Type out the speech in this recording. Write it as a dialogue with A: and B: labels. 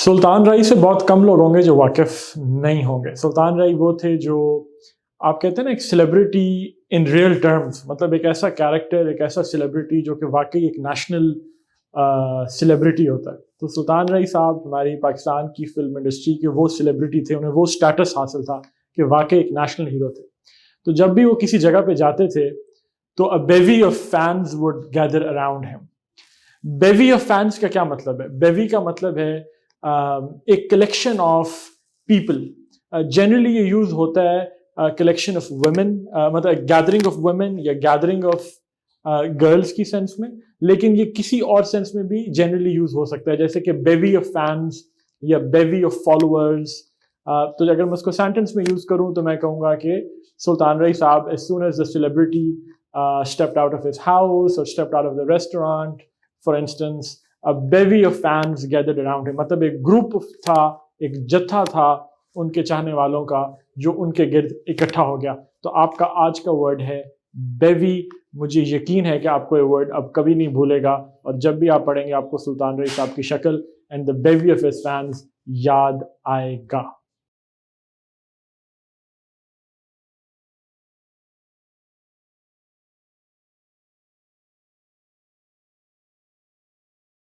A: सुल्तान रई से बहुत कम लोग होंगे जो वाकिफ़ नहीं होंगे। सुल्तान रई वो थे जो आप कहते हैं ना एक सेलिब्रिटी इन रियल टर्म्स, मतलब एक ऐसा कैरेक्टर, एक ऐसा सेलिब्रिटी जो कि वाकई एक नेशनल सेलिब्रिटी होता है। तो सुल्तान रई साहब हमारी पाकिस्तान की फिल्म इंडस्ट्री के वो सेलिब्रिटी थे, उन्हें वो स्टेटस हासिल था कि वाकई एक नेशनल हीरो थे। तो जब भी वो किसी जगह पे जाते थे तो a bevy of fans would gather around him. Bevy of fans का क्या मतलब है? बेवी का मतलब है एक कलेक्शन ऑफ पीपल। जनरली ये यूज होता है कलेक्शन ऑफ वुमेन, मतलब गैदरिंग ऑफ वुमेन या गैदरिंग ऑफ गर्ल्स की सेंस में, लेकिन ये किसी और सेंस में भी जनरली यूज हो सकता है, जैसे कि बेवी ऑफ फैंस या बेवी ऑफ फॉलोअर्स। तो अगर मैं उसको सेंटेंस में यूज करूं तो मैं कहूंगा कि सुल्तान रई साहब, as soon as the celebrity stepped out of his house or stepped out of the restaurant, for instance, a bevy of fans gathered around him, मतलब एक ग्रुप था, एक जत्था था उनके चाहने वालों का जो उनके गिर्द इकट्ठा हो गया। तो आपका आज का वर्ड है बेवी। मुझे यकीन है कि आपको ये वर्ड अब कभी नहीं भूलेगा, और जब भी आप पढ़ेंगे आपको सुल्तान रई साहब की शक्ल and the bevy of his fans याद आएगा।